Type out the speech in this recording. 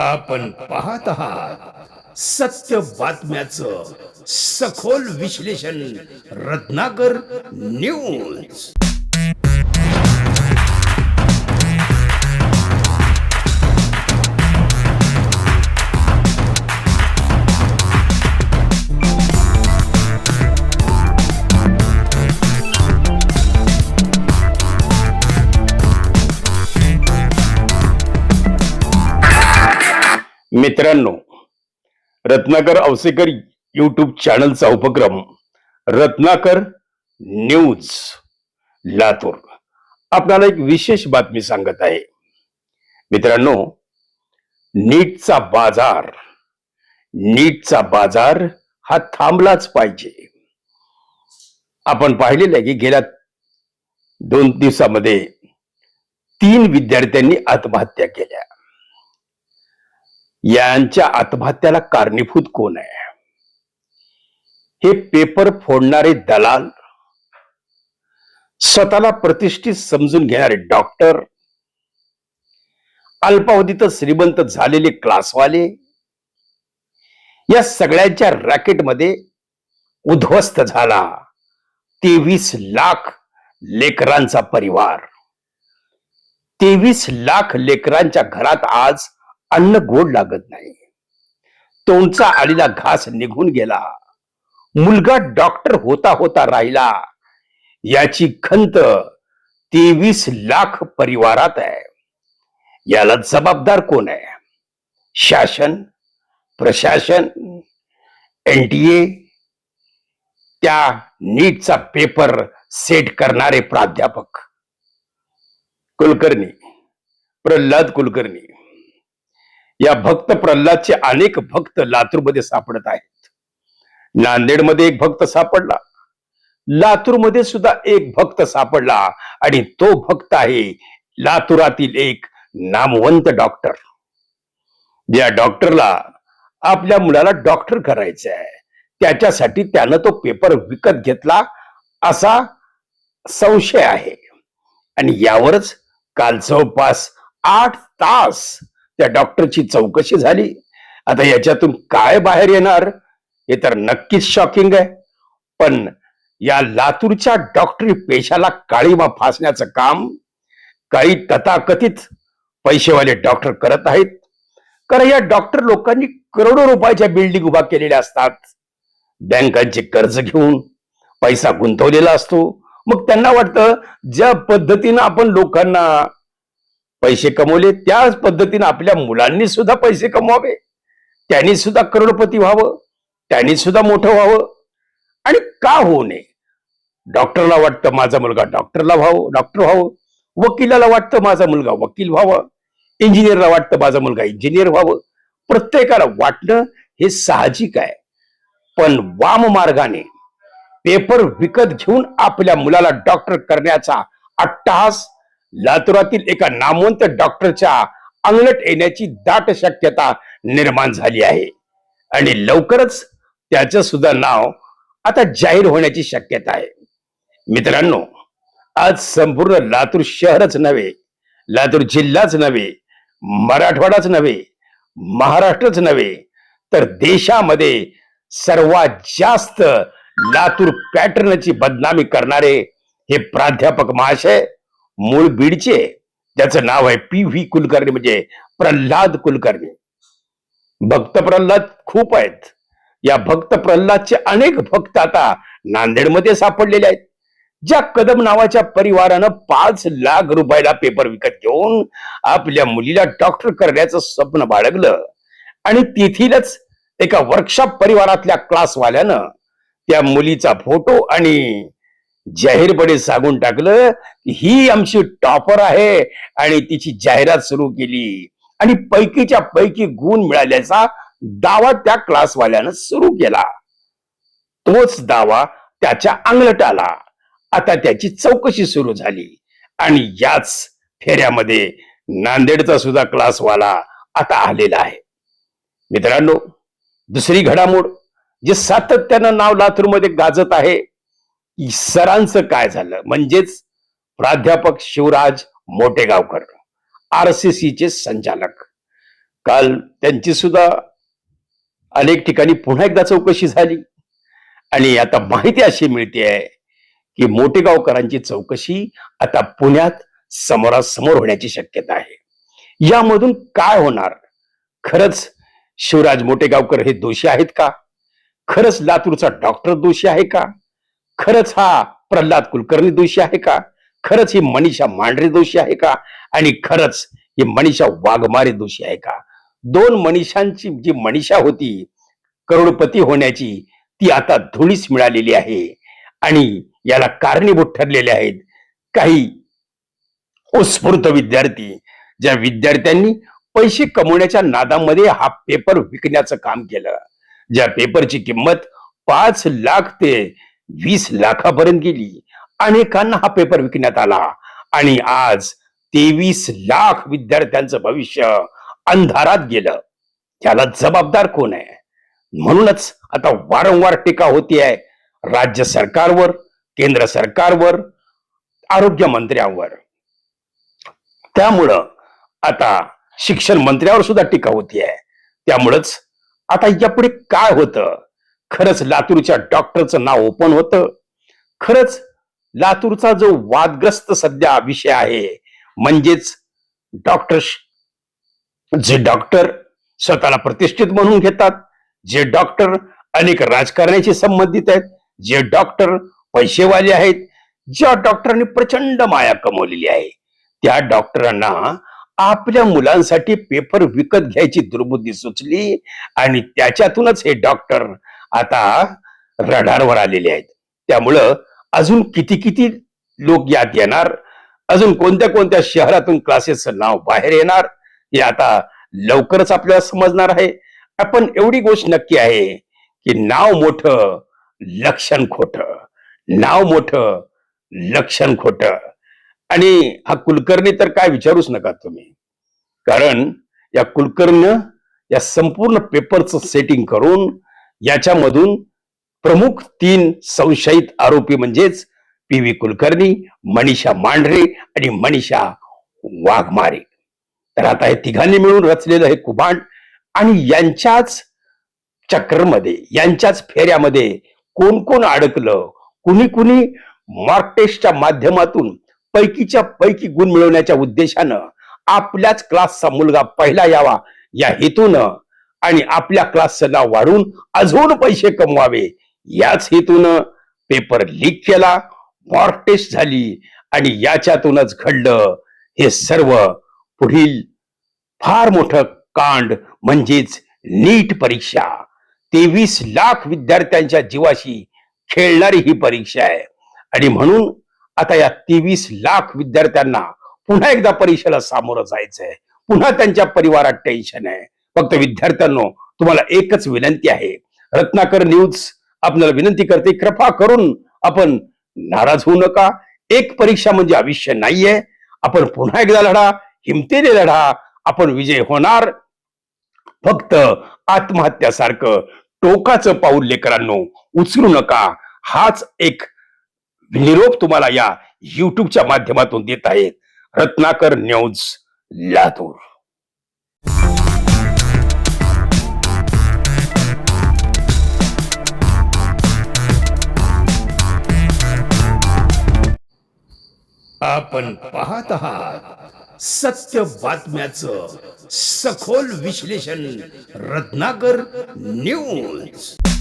आपण पाहत आहात सत्य बातम्याचं सखोल विश्लेषण रत्नाकर न्यूज. मित्रांनो, रत्नाकर औसेकर यूट्यूब चॅनलचा उपक्रम रत्नाकर न्यूज लातूर आपल्याला एक विशेष बातमी सांगत आहे. मित्रांनो, नीटचा बाजार हा थांबलाच पाहिजे. आपण पाहिलेलं आहे की गेल्या 2 दिवसामध्ये 3 विद्यार्थ्यांनी आत्महत्या केल्या. यांच्या आत्महत्याला कारणीभूत कोण आहे? हे पेपर फोडणारे दलाल, स्वतःला प्रतिष्ठित समजून घेणारे डॉक्टर, अल्पावधीत श्रीमंत झालेले क्लासवाले, या सगळ्यांच्या रॅकेटमध्ये उद्ध्वस्त झाला 23 लाख लेकरांचा परिवार. 23 लाख लेकरांच्या घरात आज अन्न गोड लागत नाही. तोंडचा आलेला घास निघून गेला. मुलगा डॉक्टर होता होता राहिला. याची खंत 23 लाख परिवारात आहे. याला जबाबदार कोण आहे? शासन, प्रशासन, NTA, त्या नीटचा पेपर सेट करणारे प्राध्यापक कुलकर्णी, प्रल्हाद कुलकर्णी. या भक्त प्रल्हादचे अनेक भक्त लातूरमध्ये सापडत आहेत. नांदेडमध्ये एक भक्त सापडला, लातूरमध्ये सुद्धा एक भक्त सापडला, आणि तो भक्त आहे लातूरातील एक नामवंत डॉक्टर. ज्या डॉक्टरला आपल्या मुलाला डॉक्टर करायचं आहे, त्याच्यासाठी त्यानं तो पेपर विकत घेतला असा संशय आहे. आणि यावरच काल जवळपास 8 तास त्या डॉक्टरची चौकशी झाली. आता याच्यातून काय बाहेर येणार हे तर नक्कीच शॉकिंग आहे. पण या लातूरच्या डॉक्टरी पेशाला काळीमा फासण्याचं काम काही तथाकथित पैसेवाले डॉक्टर करत आहेत. कारण या डॉक्टर लोकांनी करोडो रुपयाच्या बिल्डिंग उभा केलेल्या असतात. बँकांचे कर्ज घेऊन पैसा गुंतवलेला असतो. मग त्यांना वाटतं ज्या पद्धतीनं आपण लोकांना पैसे कमवले त्याच पद्धतीने आपल्या मुलांनी सुद्धा पैसे कमवावे, त्यांनी सुद्धा करोडपती व्हावं, त्यांनी सुद्धा मोठं व्हावं. आणि का होऊ नये? डॉक्टरला वाटतं माझा मुलगा डॉक्टर व्हावं, वकिलाला वाटतं माझा मुलगा वकील व्हावं, इंजिनियरला वाटतं माझा मुलगा इंजिनियर व्हावं. प्रत्येकाला वाटणं हे साहजिक आहे. पण वाम मार्गाने पेपर विकत घेऊन आपल्या मुलाला डॉक्टर करण्याचा अट्टहास लातूरातील एका नामवंत डॉक्टरच्या अंगलट येण्याची दाट शक्यता निर्माण झाली आहे. आणि लवकरच त्याचं सुद्धा नाव आता जाहीर होण्याची शक्यता आहे. मित्रांनो, आज संपूर्ण लातूर शहरच नव्हे, लातूर जिल्हाच नव्हे, मराठवाडाच नव्हे, महाराष्ट्रच नव्हे, तर देशामध्ये सर्वात जास्त लातूर पॅटर्नची बदनामी करणारे हे प्राध्यापक महाशय मूळ बीडचे. त्याचं नाव आहे PV कुलकर्णी, म्हणजे प्रल्हाद कुलकर्णी. भक्त प्रल्हाद खूप आहेत. या भक्त प्रल्हादचे अनेक भक्त आता नांदेडमध्ये सापडलेले आहेत. ज्या कदम नावाच्या परिवारानं 5 लाख रुपयाला पेपर विकत घेऊन आपल्या मुलीला डॉक्टर करण्याचं स्वप्न बाळगलं, आणि तेथीलच एका वर्कशॉप परिवारातल्या क्लासवाल्यानं त्या मुलीचा फोटो आणि जाहीरपणे सांगून टाकलं की ही आमची टॉपर आहे, आणि तिची जाहिरात सुरू केली. आणि पैकीच्या पैकी गुण मिळाल्याचा दावा त्या क्लासवाल्यानं सुरू केला. तोच दावा त्याच्या अंगलट आला. आता त्याची चौकशी सुरू झाली, आणि याच फेऱ्यामध्ये नांदेडचा सुद्धा क्लासवाला आता आलेला आहे. मित्रांनो, दुसरी घडामोड जे सातत्यानं नाव लातूरमध्ये गाजत आहे, सरांचं काय झालं, म्हणजेच प्राध्यापक शिवराज मोटेगावकर, RCCचे संचालक. काल त्यांची सुद्धा अनेक ठिकाणी पुन्हा एकदा चौकशी झाली आणि आता माहिती अशी मिळते आहे की मोठेगावकरांची चौकशी आता पुण्यात समोरासमोर होण्याची शक्यता आहे. यामधून काय होणार? खरंच शिवराज मोठेगावकर हे दोषी आहेत का? खरंच लातूरचा डॉक्टर दोषी आहे का? खरंच हा प्रल्हाद कुलकर्णी दोषी आहे का? खरंच ही मनीषा मांढरे दोषी आहे का? आणि खरंच ही मनीषा वाघमारे दोषी आहे का? दोन मनीषांची जी मनीषा होती करोडपती होण्याची, ती आता धुळीस मिळालेली आहे आणि याला कारणीभूत ठरलेले आहेत काही उत्स्फूर्त विद्यार्थी, ज्या विद्यार्थ्यांनी पैसे कमवण्याच्या नादामध्ये हा पेपर विकण्याचं काम केलं, ज्या पेपरची किंमत 5 लाख ते 20 लाखापर्यंत गेली. अनेकांना हा पेपर विकण्यात आला आणि आज 23 लाख विद्यार्थ्यांचं भविष्य अंधारात गेलं. त्याला जबाबदार कोण आहे? म्हणूनच आता वारंवार टीका होती आहे राज्य सरकारवर, केंद्र सरकारवर, आरोग्य मंत्र्यांवर. त्यामुळं आता शिक्षण मंत्र्यावर सुद्धा टीका होती आहे. त्यामुळंच आता यापुढे काय होतं? खरंच लातूरच्या डॉक्टरचं नाव ओपन होतं? खरंच लातूरचा जो वादग्रस्त सध्या विषय आहे म्हणजेच डॉक्टर, जे डॉक्टर स्वतःला प्रतिष्ठित म्हणून घेतात, जे डॉक्टर अनेक राजकारणाशी संबंधित आहेत, जे डॉक्टर पैसेवाले आहेत, ज्या डॉक्टरांनी प्रचंड माया कमवलेली आहे, त्या डॉक्टरांना आपल्या मुलांसाठी पेपर विकत घ्यायची दुर्बुद्धी सुचली आणि त्याच्यातूनच हे डॉक्टर आता रडारवर आलेले आहेत. त्यामुळं अजून किती किती लोक यात येणार, अजून कोणत्या कोणत्या शहरातून क्लासेसचं नाव बाहेर येणार, हे आता लवकरच आपल्याला समजणार आहे. आपण एवढी गोष्ट नक्की आहे की नाव मोठं लक्षण खोटं, नाव मोठं लक्षण खोटं. आणि हा कुलकर्णी तर काय विचारूच नका तुम्ही, कारण या कुलकर्णी या संपूर्ण पेपरचं सेटिंग करून याच्यामधून प्रमुख 3 संशयित आरोपी म्हणजेच पी.व्ही. कुलकर्णी, मनीषा मांढरे आणि मनीषा वाघमारे, तर आता हे तिघांनी मिळून रचलेलं हे कुभांड आणि यांच्याच चक्रमध्ये, यांच्याच फेऱ्यामध्ये कोण कोण अडकलं, कुणी कुणी मॉक टेस्टच्या माध्यमातून पैकीच्या पैकी गुण मिळवण्याच्या उद्देशानं आपल्याच क्लासचा मुलगा पहिला यावा या हेतूनं आणि आपल्या क्लासचं नाव वाढून अजून पैसे कमवावे याच हेतूनं पेपर लीक केला, मॉक टेस्ट झाली आणि याच्यातूनच घडलं हे सर्व पुढील फार मोठं कांड म्हणजेच नीट परीक्षा. 23 लाख विद्यार्थ्यांच्या जीवाशी खेळणारी ही परीक्षा आहे आणि म्हणून आता या 23 लाख विद्यार्थ्यांना पुन्हा एकदा परीक्षेला सामोरं जायचंय. पुन्हा त्यांच्या परिवारात टेन्शन आहे. फक्त विद्यार्थ्यांनो, तुम्हाला एकच विनंती आहे, रत्नाकर न्यूज आपल्याला विनंती करते, कृपा करून आपण नाराज होऊ नका. एक परीक्षा म्हणजे आयुष्य नाहीये. आपण पुन्हा एकदा लढा, हिमतीने लढा, आपण विजय होणार. फक्त आत्महत्यासारखं टोकाचं पाऊल लेकरांनो उचलू नका. हाच एक निरोप तुम्हाला या युट्यूबच्या माध्यमातून देत आहेत रत्नाकर न्यूज लातूर. आपण पाहत आहात सत्य बातम्याचं सखोल विश्लेषण रत्नाकर न्यूज.